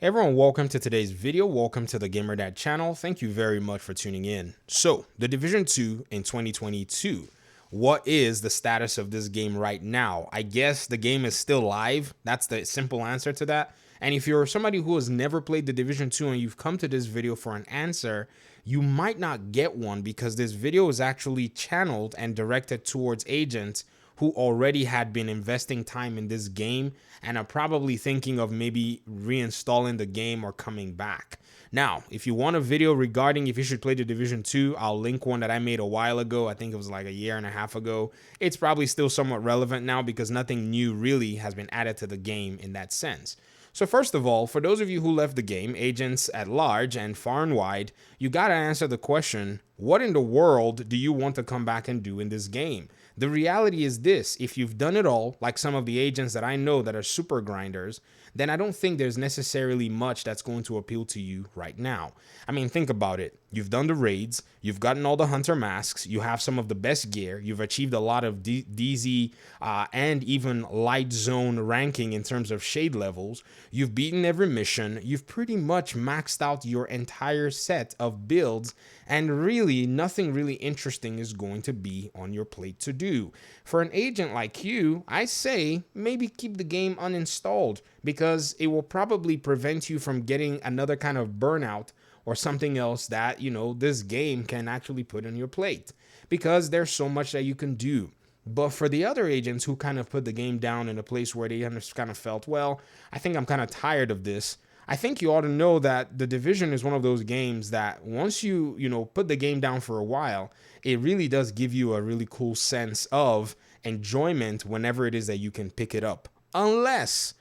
Everyone, welcome to today's video. Welcome to the GamerDad channel. Thank you very much for tuning in. So, The Division 2 in 2022. What is the status of this game right now? I guess the game is still live. That's the simple answer to that. And if you're somebody who has never played The Division 2 and you've come to this video for an answer, you might not get one because this video is actually channeled and directed towards agents who already had been investing time in this game and are probably thinking of maybe reinstalling the game or coming back. Now, if you want a video regarding if you should play The Division 2, I'll link one that I made a while ago. I think it was like a year and a half ago. It's probably still somewhat relevant now because nothing new really has been added to the game in that sense. So first of all, for those of you who left the game, agents at large and far and wide, you gotta answer the question, what in the world do you want to come back and do in this game? The reality is this: if you've done it all, like some of the agents that I know that are super grinders, then I don't think there's necessarily much that's going to appeal to you right now. I mean, think about it. You've done the raids, you've gotten all the hunter masks, you have some of the best gear, you've achieved a lot of DZ and even light zone ranking in terms of shade levels, you've beaten every mission, you've pretty much maxed out your entire set of builds, and really nothing really interesting is going to be on your plate to do. For an agent like you, I say maybe keep the game uninstalled because it will probably prevent you from getting another kind of burnout or something else that, this game can actually put on your plate because there's so much that you can do. But for the other agents who kind of put the game down in a place where they kind of felt, well, I think I'm kind of tired of this, I think you ought to know that The Division is one of those games that once you put the game down for a while, it really does give you a really cool sense of enjoyment whenever it is that you can pick it up. Unless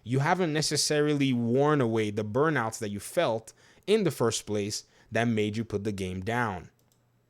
you haven't necessarily worn away the burnouts that you felt in the first place that made you put the game down.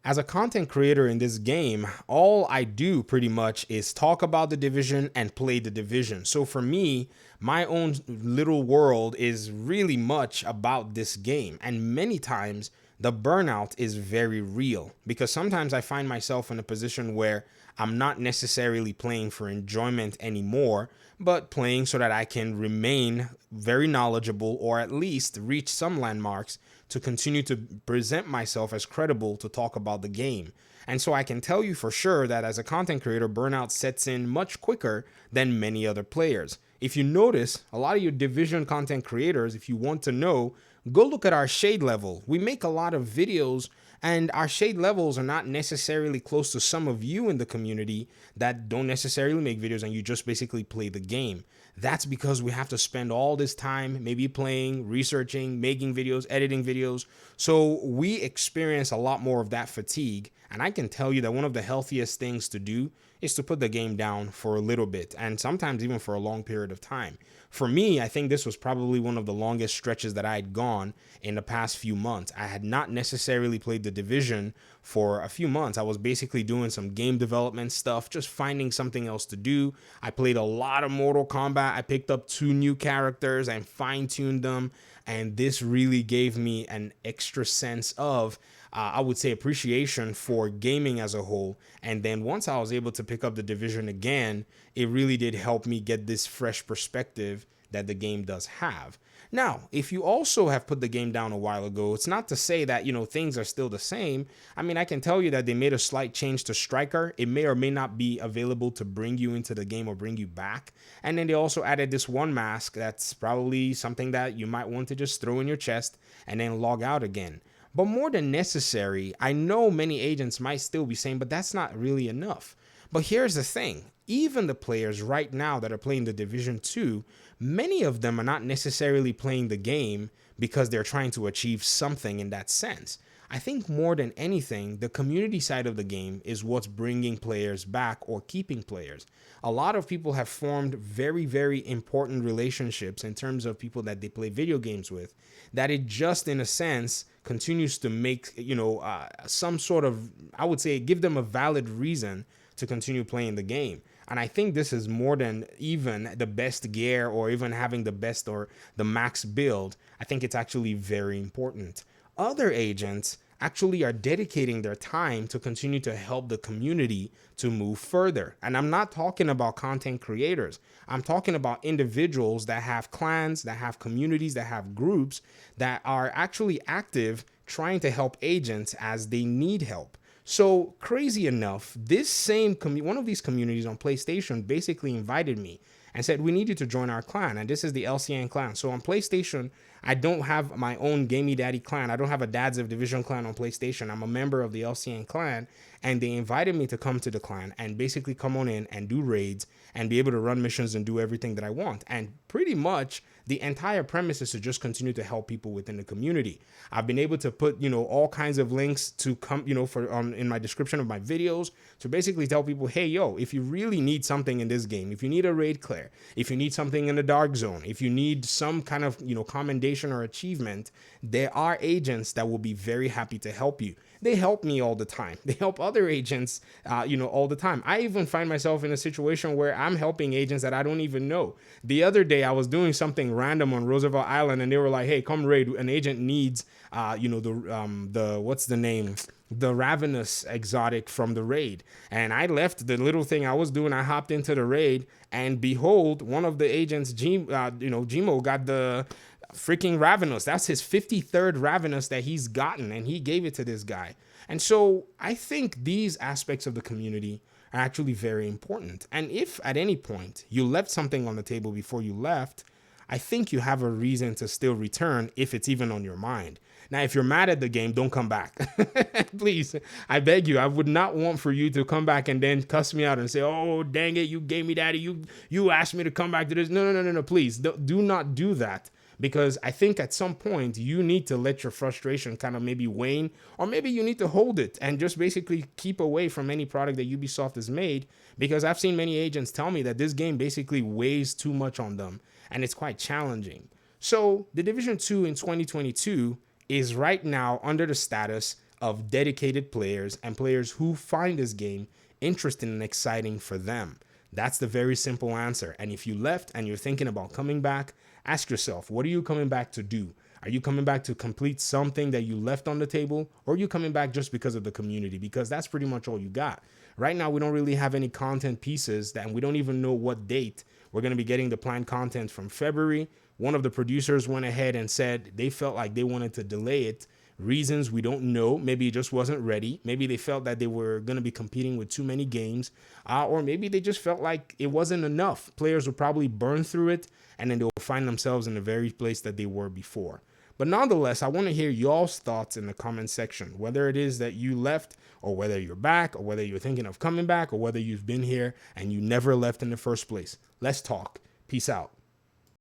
As a content creator in this game, all I do pretty much is talk about The Division and play The Division. So for me, my own little world is really much about this game. And many times the burnout is very real because sometimes I find myself in a position where I'm not necessarily playing for enjoyment anymore, but playing so that I can remain very knowledgeable or at least reach some landmarks to continue to present myself as credible to talk about the game. And so I can tell you for sure that as a content creator, burnout sets in much quicker than many other players. If you notice, a lot of your Division content creators, if you want to know, go look at our shade level. We make a lot of videos and our shade levels are not necessarily close to some of you in the community that don't necessarily make videos and you just basically play the game. That's because we have to spend all this time maybe playing, researching, making videos, editing videos. So we experience a lot more of that fatigue. And I can tell you that one of the healthiest things to do is to put the game down for a little bit and sometimes even for a long period of time. For me, I think this was probably one of the longest stretches that I had gone in the past few months. I had not necessarily played The Division for a few months. I was basically doing some game development stuff, just finding something else to do. I played a lot of Mortal Kombat. I picked up 2 new characters and fine-tuned them. And this really gave me an extra sense of I would say appreciation for gaming as a whole. And then once I was able to pick up The Division again, it really did help me get this fresh perspective that the game does have. Now, if you also have put the game down a while ago, it's not to say that, things are still the same. I mean, I can tell you that they made a slight change to Striker. It may or may not be available to bring you into the game or bring you back. And then they also added this one mask that's probably something that you might want to just throw in your chest and then log out again. But more than necessary, I know many agents might still be saying, but that's not really enough. But here's the thing. Even the players right now that are playing The Division 2, many of them are not necessarily playing the game because they're trying to achieve something in that sense. I think more than anything, the community side of the game is what's bringing players back or keeping players. A lot of people have formed very, very important relationships in terms of people that they play video games with, that it just in a sense continues to make, some sort of, I would say, give them a valid reason to continue playing the game. And I think this is more than even the best gear or even having the best or the max build. I think it's actually very important. Other agents actually are dedicating their time to continue to help the community to move further. And I'm not talking about content creators. I'm talking about individuals that have clans, that have communities, that have groups that are actually active trying to help agents as they need help. So crazy enough, this same one of these communities on PlayStation basically invited me and said, we need you to join our clan. And this is the LCN clan. So on PlayStation, I don't have my own Gamey Daddy clan. I don't have a Dads of Division clan on PlayStation. I'm a member of the LCN clan. And they invited me to come to the clan and basically come on in and do raids and be able to run missions and do everything that I want. And pretty much the entire premise is to just continue to help people within the community. I've been able to put, all kinds of links to come, for in my description of my videos to basically tell people, hey, yo, if you really need something in this game, if you need a raid clear, if you need something in the dark zone, if you need some kind of, commendation or achievement, there are agents that will be very happy to help you. They help me all the time. They help other agents, all the time. I even find myself in a situation where I'm helping agents that I don't even know. The other day, I was doing something random on Roosevelt Island, and they were like, "Hey, come raid." An agent needs, what's the name? The Ravenous exotic from the raid. And I left the little thing I was doing. I hopped into the raid, and behold, one of the agents, Gmo, got the freaking Ravenous. That's his 53rd Ravenous that he's gotten, and he gave it to this guy. And so I think these aspects of the community are actually very important. And if at any point you left something on the table before you left, I think you have a reason to still return if it's even on your mind. Now, if you're mad at the game, don't come back. Please, I beg you. I would not want for you to come back and then cuss me out and say, oh, dang it, you Gamey Daddy. You asked me to come back to this. No. Please, do not do that. Because I think at some point you need to let your frustration kind of maybe wane, or maybe you need to hold it and just basically keep away from any product that Ubisoft has made. Because I've seen many agents tell me that this game basically weighs too much on them and it's quite challenging. So The Division 2 in 2022 is right now under the status of dedicated players and players who find this game interesting and exciting for them. That's the very simple answer. And if you left and you're thinking about coming back, ask yourself, what are you coming back to do? Are you coming back to complete something that you left on the table? Or are you coming back just because of the community? Because that's pretty much all you got. Right now, we don't really have any content pieces, and we don't even know what date we're going to be getting the planned content from February. One of the producers went ahead and said they felt like they wanted to delay it. Reasons we don't know. Maybe it just wasn't ready. Maybe they felt that they were going to be competing with too many games, or maybe they just felt like it wasn't enough. Players would probably burn through it, and then they'll find themselves in the very place that they were before. But nonetheless, I want to hear y'all's thoughts in the comment section, whether it is that you left, or whether you're back, or whether you're thinking of coming back, or whether you've been here and you never left in the first place. Let's talk. Peace out.